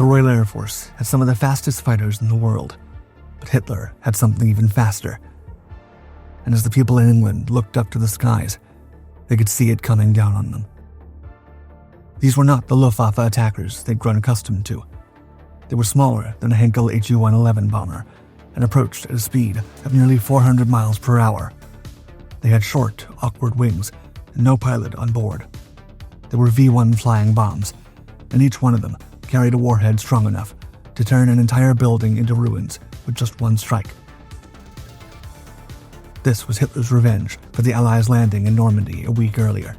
The Royal Air Force had some of the fastest fighters in the world, but Hitler had something even faster. And as the people in England looked up to the skies, they could see it coming down on them. These were not the Luftwaffe attackers they'd grown accustomed to. They were smaller than a Henkel HU-111 bomber and approached at a speed of nearly 400 miles per hour. They had short, awkward wings and no pilot on board. They were V-1 flying bombs, and each one of them carried a warhead strong enough to turn an entire building into ruins with just one strike. This was Hitler's revenge for the Allies' landing in Normandy a week earlier.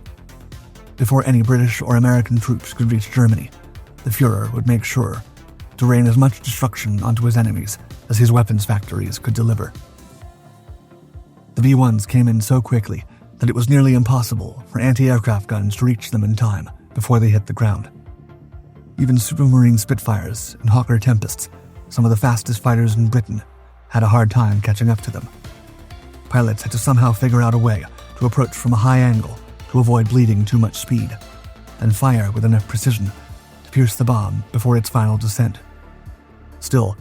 Before any British or American troops could reach Germany, the Fuhrer would make sure to rain as much destruction onto his enemies as his weapons factories could deliver. The V-1s came in so quickly that it was nearly impossible for anti-aircraft guns to reach them in time before they hit the ground. Even Supermarine Spitfires and Hawker Tempests, some of the fastest fighters in Britain, had a hard time catching up to them. Pilots had to somehow figure out a way to approach from a high angle to avoid bleeding too much speed, then fire with enough precision to pierce the bomb before its final descent. Still,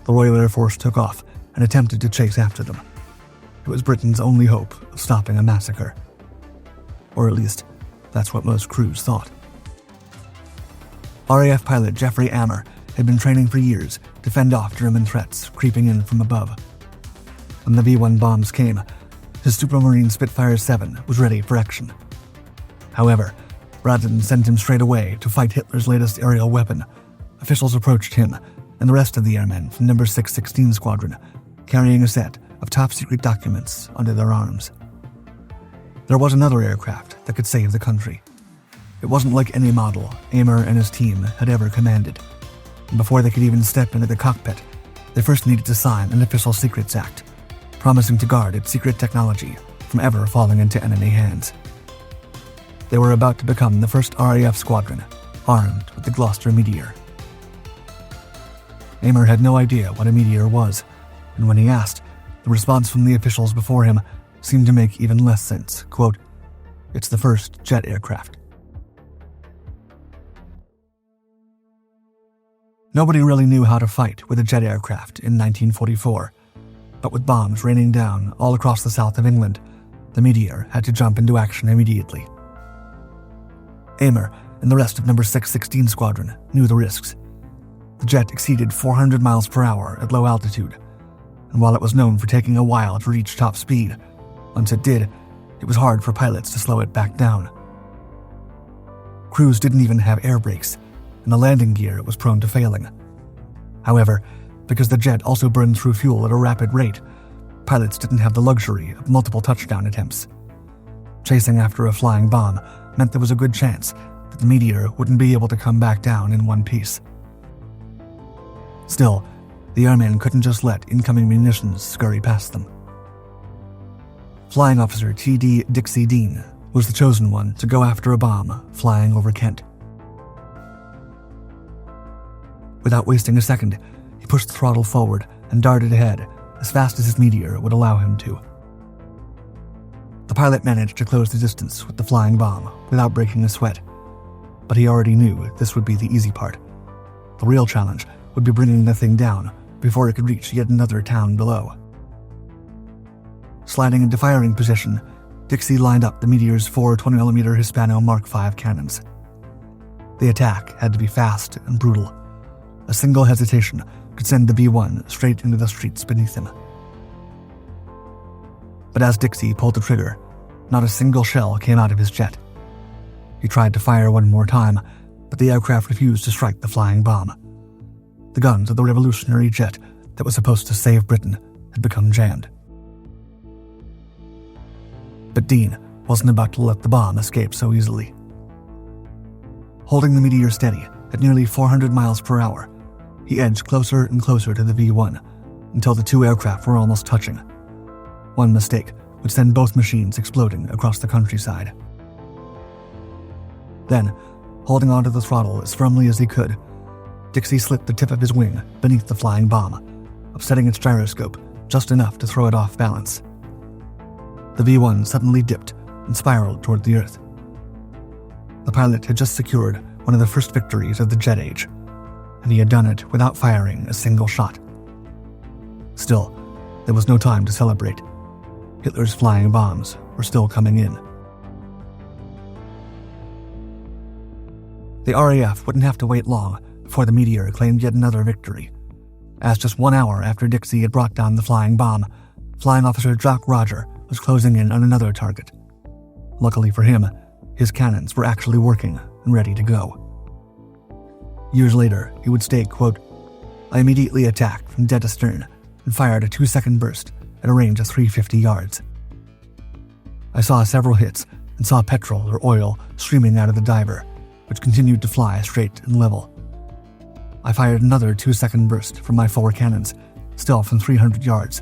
the Royal Air Force took off and attempted to chase after them. It was Britain's only hope of stopping a massacre. Or at least, that's what most crews thought. RAF pilot Jeffrey Ammer had been training for years to fend off German threats creeping in from above. When the V-1 bombs came, his Supermarine Spitfire 7 was ready for action. However, rather than send him straight away to fight Hitler's latest aerial weapon, officials approached him and the rest of the airmen from No. 616 Squadron, carrying a set of top-secret documents under their arms. There was another aircraft that could save the country. It wasn't like any model Ammer and his team had ever commanded. And before they could even step into the cockpit, they first needed to sign an Official Secrets Act, promising to guard its secret technology from ever falling into enemy hands. They were about to become the first RAF squadron armed with the Gloster Meteor. Ammer had no idea what a meteor was, and when he asked, the response from the officials before him seemed to make even less sense. Quote, "It's the first jet aircraft." Nobody really knew how to fight with a jet aircraft in 1944, but with bombs raining down all across the south of England, the Meteor had to jump into action immediately. Ammer and the rest of No. 616 Squadron knew the risks. The jet exceeded 400 miles per hour at low altitude, and while it was known for taking a while to reach top speed, once it did, it was hard for pilots to slow it back down. Crews didn't even have air brakes, and the landing gear was prone to failing. However, because the jet also burned through fuel at a rapid rate, pilots didn't have the luxury of multiple touchdown attempts. Chasing after a flying bomb meant there was a good chance that the Meteor wouldn't be able to come back down in one piece. Still, the airmen couldn't just let incoming munitions scurry past them. Flying Officer T.D. Dixie Dean was the chosen one to go after a bomb flying over Kent. Without wasting a second, he pushed the throttle forward and darted ahead as fast as his Meteor would allow him to. The pilot managed to close the distance with the flying bomb without breaking a sweat, but he already knew this would be the easy part. The real challenge would be bringing the thing down before it could reach yet another town below. Sliding into firing position, Dixie lined up the Meteor's 4 20mm Hispano Mark V cannons. The attack had to be fast and brutal. A single hesitation could send the V-1 straight into the streets beneath him. But as Dixie pulled the trigger, not a single shell came out of his jet. He tried to fire one more time, but the aircraft refused to strike the flying bomb. The guns of the revolutionary jet that was supposed to save Britain had become jammed. But Dean wasn't about to let the bomb escape so easily. Holding the Meteor steady at nearly 400 miles per hour, he edged closer and closer to the V-1 until the two aircraft were almost touching. One mistake would send both machines exploding across the countryside. Then, holding onto the throttle as firmly as he could, Dixie slit the tip of his wing beneath the flying bomb, upsetting its gyroscope just enough to throw it off balance. The V-1 suddenly dipped and spiraled toward the earth. The pilot had just secured one of the first victories of the jet age, and he had done it without firing a single shot. Still, there was no time to celebrate. Hitler's flying bombs were still coming in. The RAF wouldn't have to wait long before the Meteor claimed yet another victory, as just 1 hour after Dixie had brought down the flying bomb, Flying Officer Jock Roger was closing in on another target. Luckily for him, his cannons were actually working and ready to go. Years later, he would state, quote, "I immediately attacked from dead astern and fired a 2-second burst at a range of 350 yards. I saw several hits and saw petrol or oil streaming out of the diver, which continued to fly straight and level. I fired another 2-second burst from my 4 cannons, still from 300 yards.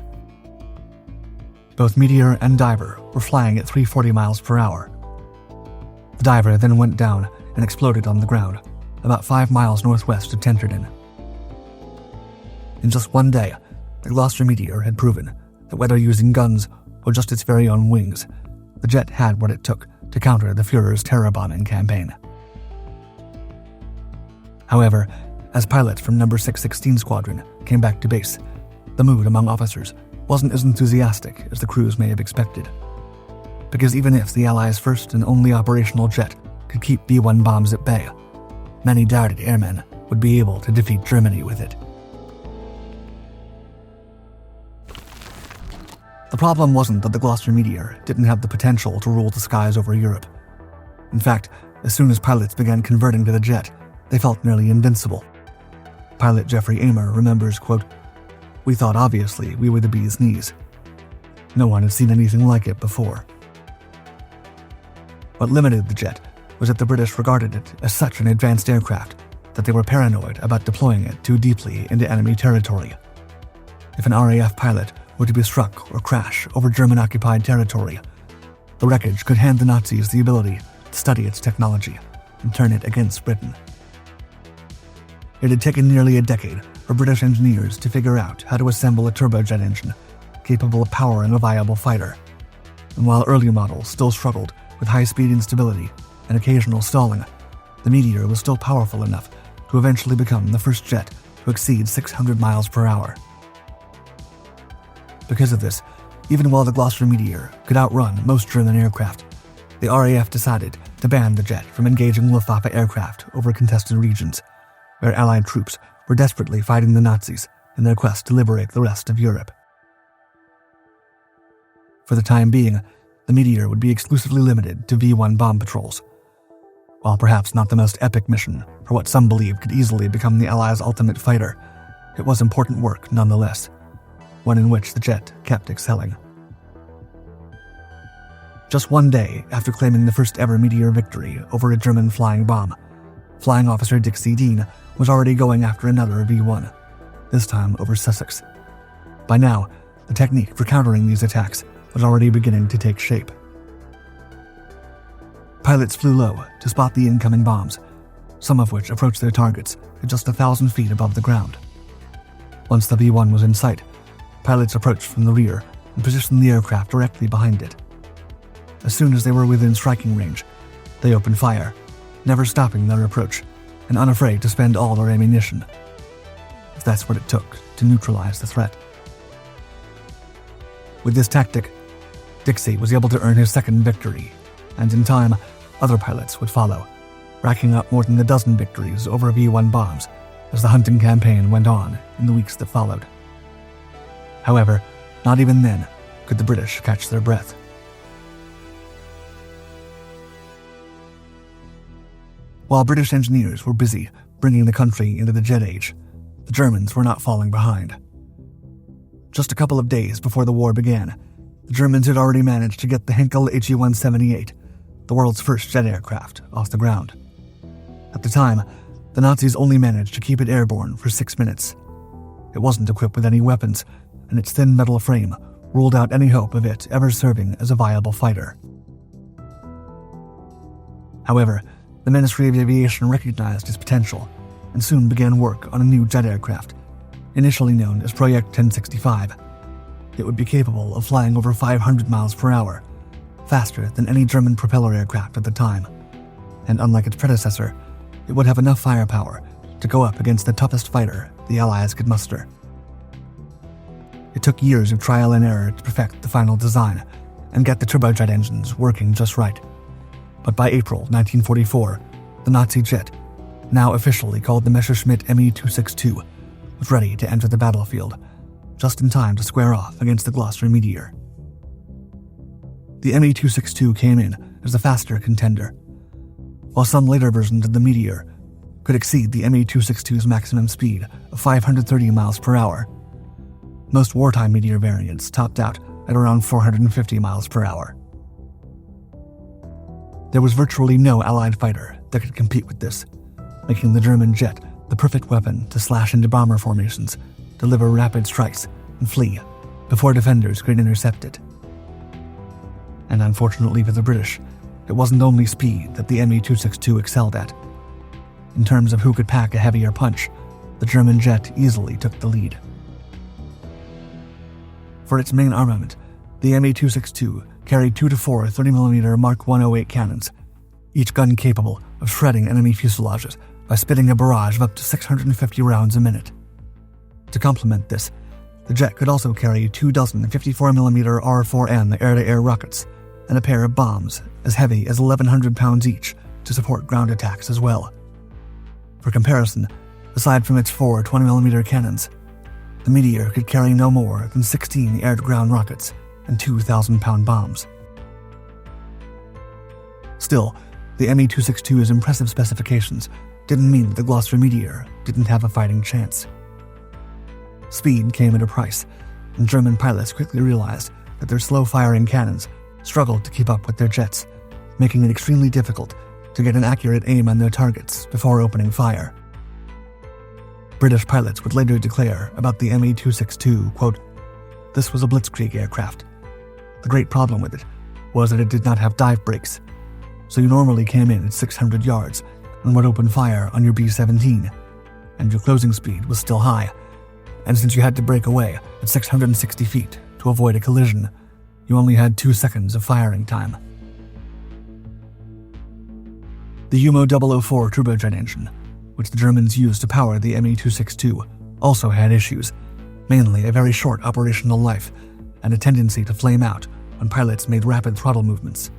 Both Meteor and Diver were flying at 340 miles per hour. The Diver then went down and exploded on the ground, about 5 miles northwest of Tenterden. In just 1 day, the Gloster Meteor had proven that whether using guns or just its very own wings, the jet had what it took to counter the Führer's terror-bombing campaign. However, as pilots from No. 616 Squadron came back to base, the mood among officers wasn't as enthusiastic as the crews may have expected. Because even if the Allies' first and only operational jet could keep B-1 bombs at bay, many doubted airmen would be able to defeat Germany with it. The problem wasn't that the Gloster Meteor didn't have the potential to rule the skies over Europe. In fact, as soon as pilots began converting to the jet, they felt nearly invincible. Pilot Jeffrey Amer remembers, quote, "We thought obviously we were the bee's knees. No one had seen anything like it before." What limited the jet was that the British regarded it as such an advanced aircraft that they were paranoid about deploying it too deeply into enemy territory. If an RAF pilot were to be struck or crash over German-occupied territory, the wreckage could hand the Nazis the ability to study its technology and turn it against Britain. It had taken nearly a decade for British engineers to figure out how to assemble a turbojet engine capable of powering a viable fighter. And while early models still struggled with high-speed instability and occasional stalling, the Meteor was still powerful enough to eventually become the first jet to exceed 600 miles per hour. Because of this, even while the Gloster Meteor could outrun most German aircraft, the RAF decided to ban the jet from engaging Luftwaffe aircraft over contested regions, where Allied troops were desperately fighting the Nazis in their quest to liberate the rest of Europe. For the time being, the Meteor would be exclusively limited to V-1 bomb patrols. While perhaps not the most epic mission for what some believed could easily become the Allies' ultimate fighter, it was important work nonetheless, one in which the jet kept excelling. Just 1 day after claiming the first ever Meteor victory over a German flying bomb, Flying Officer Dixie Dean was already going after another V-1, this time over Sussex. By now, the technique for countering these attacks was already beginning to take shape. Pilots flew low to spot the incoming bombs, some of which approached their targets at just 1,000 feet above the ground. Once the V-1 was in sight, pilots approached from the rear and positioned the aircraft directly behind it. As soon as they were within striking range, they opened fire, never stopping their approach and unafraid to spend all their ammunition, if that's what it took to neutralize the threat. With this tactic, Dixie was able to earn his second victory, and in time, other pilots would follow, racking up more than a dozen victories over V-1 bombs as the hunting campaign went on in the weeks that followed. However, not even then could the British catch their breath. While British engineers were busy bringing the country into the jet age, the Germans were not falling behind. Just a couple of days before the war began, the Germans had already managed to get the Henkel He-178, the world's first jet aircraft, off the ground. At the time, the Nazis only managed to keep it airborne for 6 minutes. It wasn't equipped with any weapons, and its thin metal frame ruled out any hope of it ever serving as a viable fighter. However, the Ministry of Aviation recognized its potential and soon began work on a new jet aircraft, initially known as Project 1065. It would be capable of flying over 500 miles per hour, faster than any German propeller aircraft at the time, and unlike its predecessor, it would have enough firepower to go up against the toughest fighter the Allies could muster. It took years of trial and error to perfect the final design and get the turbojet engines working just right. But by April 1944, the Nazi jet, now officially called the Messerschmitt Me 262, was ready to enter the battlefield, just in time to square off against the Gloster Meteor. The Me 262 came in as the faster contender. While some later versions of the Meteor could exceed the Me 262's maximum speed of 530 miles per hour, most wartime Meteor variants topped out at around 450 miles per hour. There was virtually no Allied fighter that could compete with this, making the German jet the perfect weapon to slash into bomber formations, deliver rapid strikes, and flee before defenders could intercept it. And unfortunately for the British, it wasn't only speed that the Me 262 excelled at. In terms of who could pack a heavier punch, the German jet easily took the lead. For its main armament, the Me 262 carried 2 to 4 30mm Mark 108 cannons, each gun capable of shredding enemy fuselages by spitting a barrage of up to 650 rounds a minute. To complement this, the jet could also carry 2 dozen 54mm R4M air-to-air rockets and a pair of bombs as heavy as 1,100 pounds each to support ground attacks as well. For comparison, aside from its 4 20mm cannons, the Meteor could carry no more than 16 air-to-ground rockets and 2,000-pound bombs. Still, the Me 262's impressive specifications didn't mean that the Gloster Meteor didn't have a fighting chance. Speed came at a price, and German pilots quickly realized that their slow-firing cannons struggled to keep up with their jets, making it extremely difficult to get an accurate aim on their targets before opening fire. British pilots would later declare about the Me 262, quote, "This was a blitzkrieg aircraft. The great problem with it was that it did not have dive brakes, so you normally came in at 600 yards and would open fire on your B-17, and your closing speed was still high, and since you had to break away at 660 feet to avoid a collision, you only had 2 seconds of firing time." The UMO 004 turbojet engine, which the Germans used to power the Me 262, also had issues, mainly a very short operational life and a tendency to flame out when pilots made rapid throttle movements.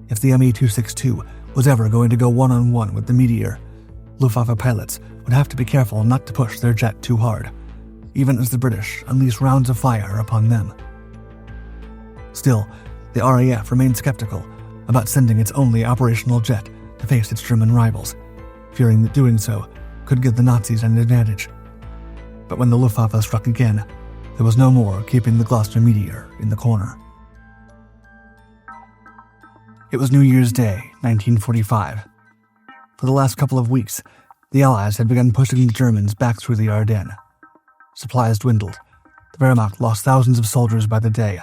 If the Me 262 was ever going to go one-on-one with the Meteor, Luftwaffe pilots would have to be careful not to push their jet too hard, even as the British unleashed rounds of fire upon them. Still, the RAF remained skeptical about sending its only operational jet to face its German rivals, fearing that doing so could give the Nazis an advantage. But when the Luftwaffe struck again, there was no more keeping the Gloster Meteor in the corner. It was New Year's Day, 1945. For the last couple of weeks, the Allies had begun pushing the Germans back through the Ardennes. Supplies dwindled, the Wehrmacht lost thousands of soldiers by the day,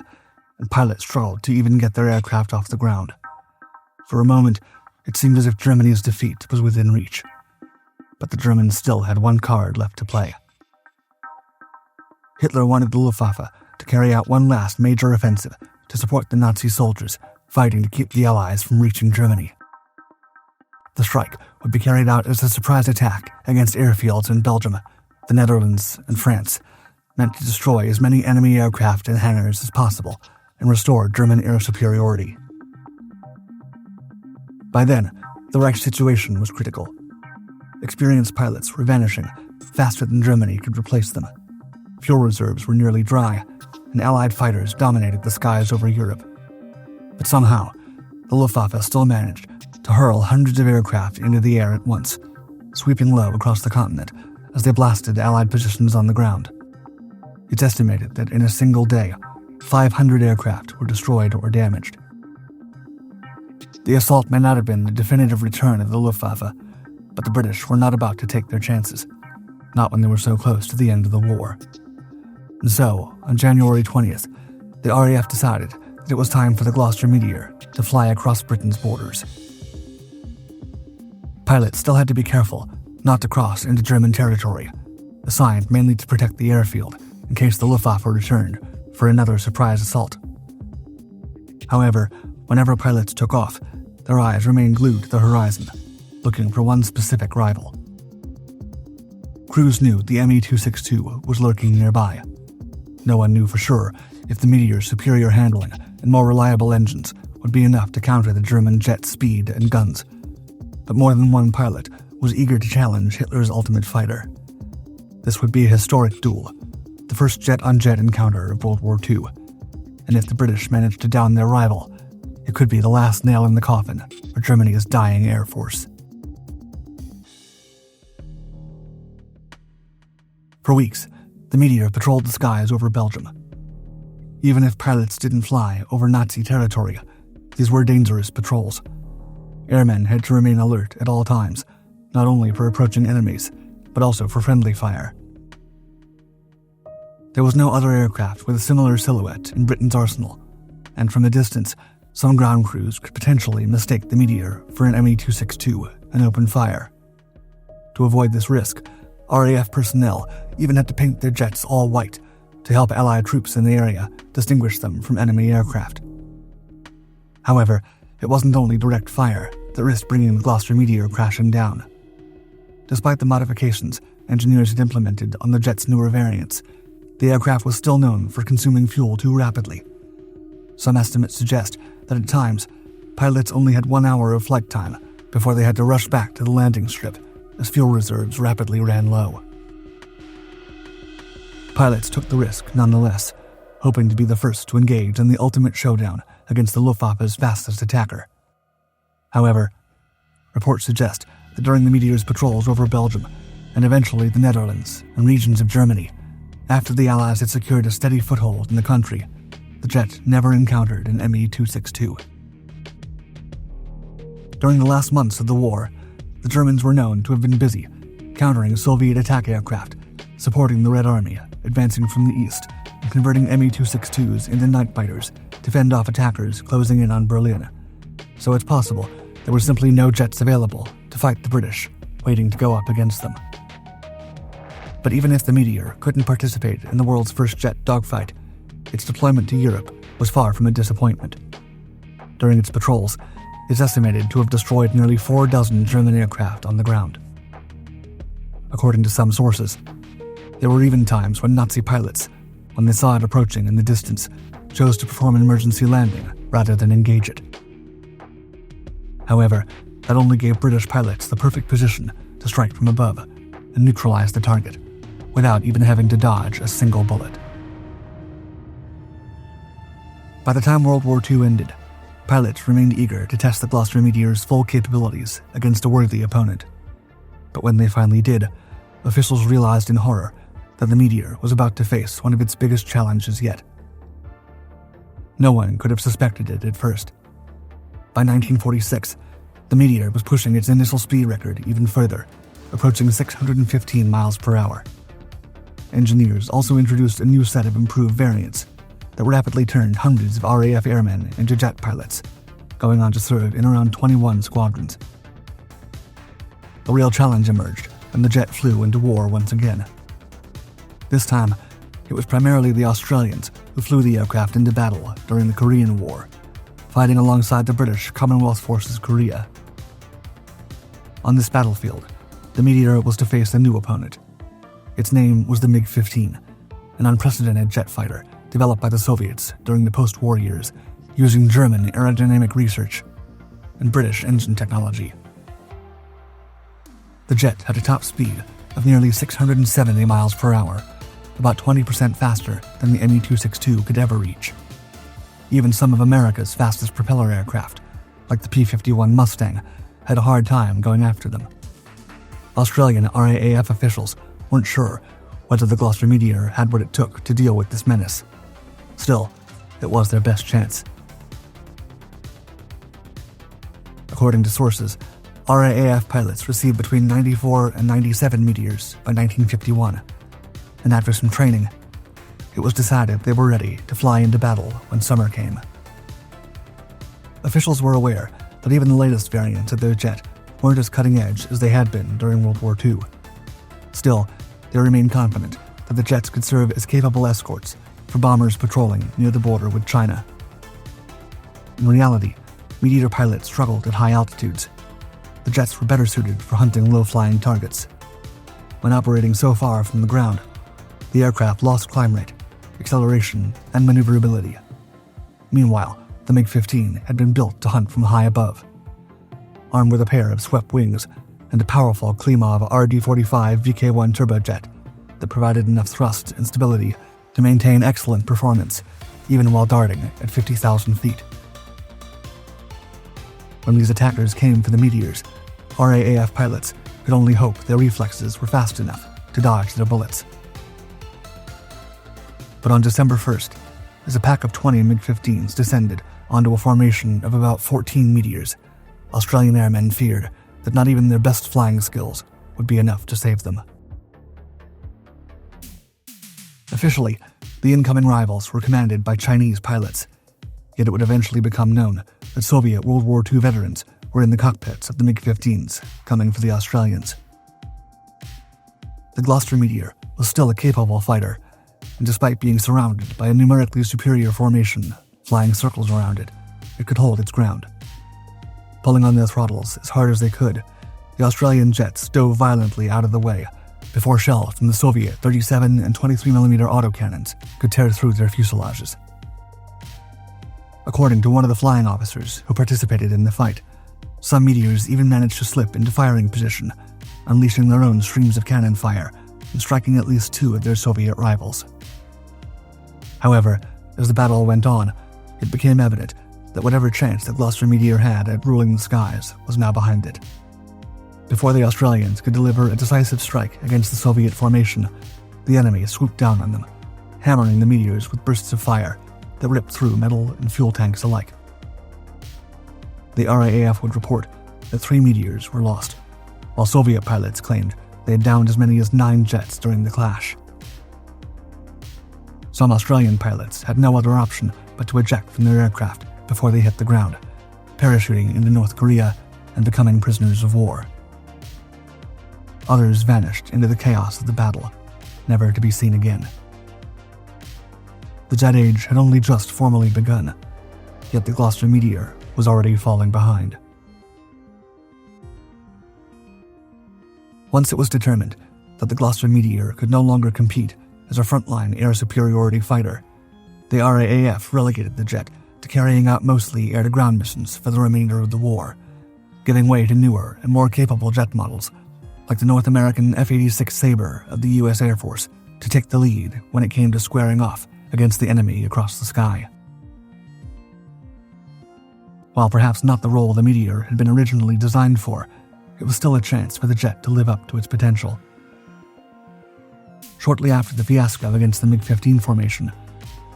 and pilots struggled to even get their aircraft off the ground. For a moment, it seemed as if Germany's defeat was within reach. But the Germans still had one card left to play. Hitler wanted the Luftwaffe to carry out one last major offensive to support the Nazi soldiers fighting to keep the Allies from reaching Germany. The strike would be carried out as a surprise attack against airfields in Belgium, the Netherlands, and France, meant to destroy as many enemy aircraft and hangars as possible and restore German air superiority. By then, the Reich's situation was critical. Experienced pilots were vanishing faster than Germany could replace them. Fuel reserves were nearly dry, and Allied fighters dominated the skies over Europe. But somehow, the Luftwaffe still managed to hurl hundreds of aircraft into the air at once, sweeping low across the continent as they blasted Allied positions on the ground. It's estimated that in a single day, 500 aircraft were destroyed or damaged. The assault may not have been the definitive return of the Luftwaffe, but the British were not about to take their chances, not when they were so close to the end of the war. And so, on January 20th, the RAF decided that it was time for the Gloster Meteor to fly across Britain's borders. Pilots still had to be careful not to cross into German territory, assigned mainly to protect the airfield in case the Luftwaffe returned for another surprise assault. However, whenever pilots took off, their eyes remained glued to the horizon, looking for one specific rival. crews knew the Me-262 was lurking nearby. No one knew for sure if the Meteor's superior handling and more reliable engines would be enough to counter the German jet's speed and guns. But more than one pilot was eager to challenge Hitler's ultimate fighter. This would be a historic duel, the first jet-on-jet encounter of World War II. And if the British managed to down their rival, it could be the last nail in the coffin for Germany's dying air force. For weeks, the Meteor patrolled the skies over Belgium. Even if pilots didn't fly over Nazi territory, these were dangerous patrols. Airmen had to remain alert at all times, not only for approaching enemies, but also for friendly fire. There was no other aircraft with a similar silhouette in Britain's arsenal, and from a distance, some ground crews could potentially mistake the Meteor for an Me-262 and open fire. To avoid this risk, RAF personnel even had to paint their jets all white to help Allied troops in the area distinguish them from enemy aircraft. However, it wasn't only direct fire that risked bringing the Gloster Meteor crashing down. Despite the modifications engineers had implemented on the jet's newer variants, the aircraft was still known for consuming fuel too rapidly. Some estimates suggest that at times, pilots only had 1 hour of flight time before they had to rush back to the landing strip as fuel reserves rapidly ran low. Pilots took the risk nonetheless, hoping to be the first to engage in the ultimate showdown against the Luftwaffe's fastest attacker. However, reports suggest that during the Meteor's patrols over Belgium, and eventually the Netherlands and regions of Germany, after the Allies had secured a steady foothold in the country, the jet never encountered an Me-262. During the last months of the war, the Germans were known to have been busy countering Soviet attack aircraft, supporting the Red Army, advancing from the east, and converting Me-262s into night fighters to fend off attackers closing in on Berlin. So it's possible there were simply no jets available to fight the British, waiting to go up against them. But even if the Meteor couldn't participate in the world's first jet dogfight, its deployment to Europe was far from a disappointment. During its patrols, it's estimated to have destroyed nearly 4 dozen German aircraft on the ground. According to some sources, there were even times when Nazi pilots, when they saw it approaching in the distance, chose to perform an emergency landing rather than engage it. However, that only gave British pilots the perfect position to strike from above and neutralize the target, without even having to dodge a single bullet. By the time World War II ended, pilots remained eager to test the Gloster Meteor's full capabilities against a worthy opponent. But when they finally did, officials realized in horror that the Meteor was about to face one of its biggest challenges yet. No one could have suspected it at first. By 1946, the Meteor was pushing its initial speed record even further, approaching 615 miles per hour. Engineers also introduced a new set of improved variants that rapidly turned hundreds of RAF airmen into jet pilots, going on to serve in around 21 squadrons. A real challenge emerged when the jet flew into war once again. This time, it was primarily the Australians who flew the aircraft into battle during the Korean War, fighting alongside the British Commonwealth Forces Korea. On this battlefield, the Meteor was to face a new opponent. Its name was the MiG-15, an unprecedented jet fighter developed by the Soviets during the post-war years using German aerodynamic research and British engine technology. The jet had a top speed of nearly 670 miles per hour, about 20% faster than the Me-262 could ever reach. Even some of America's fastest propeller aircraft, like the P-51 Mustang, had a hard time going after them. Australian RAAF officials weren't sure whether the Gloster Meteor had what it took to deal with this menace. Still, it was their best chance. According to sources, RAAF pilots received between 94 and 97 Meteors by 1951, and after some training, it was decided they were ready to fly into battle when summer came. Officials were aware that even the latest variants of their jet weren't as cutting-edge as they had been during World War II. Still, they remained confident that the jets could serve as capable escorts for bombers patrolling near the border with China. In reality, Meteor pilots struggled at high altitudes. The jets were better suited for hunting low-flying targets. When operating so far from the ground, the aircraft lost climb rate, acceleration, and maneuverability. Meanwhile, the MiG-15 had been built to hunt from high above. Armed with a pair of swept wings and a powerful Klimov RD-45 VK-1 turbojet that provided enough thrust and stability to maintain excellent performance, even while darting at 50,000 feet. When these attackers came for the Meteors, RAAF pilots could only hope their reflexes were fast enough to dodge their bullets. But on December 1st, as a pack of 20 MiG-15s descended onto a formation of about 14 Meteors, Australian airmen feared that not even their best flying skills would be enough to save them. Officially, the incoming rivals were commanded by Chinese pilots, yet it would eventually become known that Soviet World War II veterans were in the cockpits of the MiG-15s, coming for the Australians. The Gloster Meteor was still a capable fighter, and despite being surrounded by a numerically superior formation flying circles around it, it could hold its ground. Pulling on their throttles as hard as they could, the Australian jets dove violently out of the way before shell from the Soviet 37 and 23mm autocannons could tear through their fuselages. According to one of the flying officers who participated in the fight, some Meteors even managed to slip into firing position, unleashing their own streams of cannon fire and striking at least two of their Soviet rivals. However, as the battle went on, it became evident that whatever chance the Gloster Meteor had at ruling the skies was now behind it. Before the Australians could deliver a decisive strike against the Soviet formation, the enemy swooped down on them, hammering the Meteors with bursts of fire that ripped through metal and fuel tanks alike. The RAAF would report that 3 Meteors were lost, while Soviet pilots claimed they had downed as many as 9 jets during the clash. Some Australian pilots had no other option but to eject from their aircraft before they hit the ground, parachuting into North Korea and becoming prisoners of war. Others vanished into the chaos of the battle, never to be seen again. The jet age had only just formally begun, yet the Gloster Meteor was already falling behind. Once it was determined that the Gloster Meteor could no longer compete as a frontline air superiority fighter, the RAAF relegated the jet to carrying out mostly air-to-ground missions for the remainder of the war, giving way to newer and more capable jet models, like the North American F-86 Sabre of the U.S. Air Force, to take the lead when it came to squaring off against the enemy across the sky. While perhaps not the role the Meteor had been originally designed for, it was still a chance for the jet to live up to its potential. Shortly after the fiasco against the MiG-15 formation,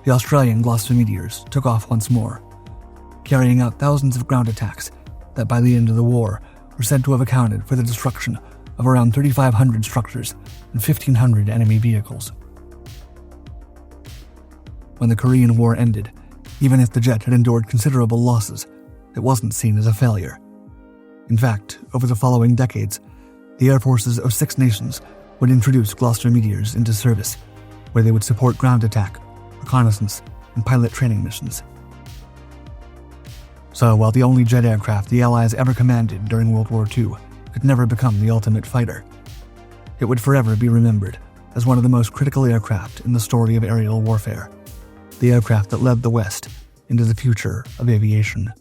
the Australian Gloster Meteors took off once more, carrying out thousands of ground attacks that by the end of the war were said to have accounted for the destruction of around 3,500 structures and 1,500 enemy vehicles. When the Korean War ended, even if the jet had endured considerable losses, it wasn't seen as a failure. In fact, over the following decades, the air forces of 6 nations would introduce Gloster Meteors into service, where they would support ground attack, reconnaissance, and pilot training missions. So while the only jet aircraft the Allies ever commanded during World War II could never become the ultimate fighter, it would forever be remembered as one of the most critical aircraft in the story of aerial warfare, the aircraft that led the West into the future of aviation.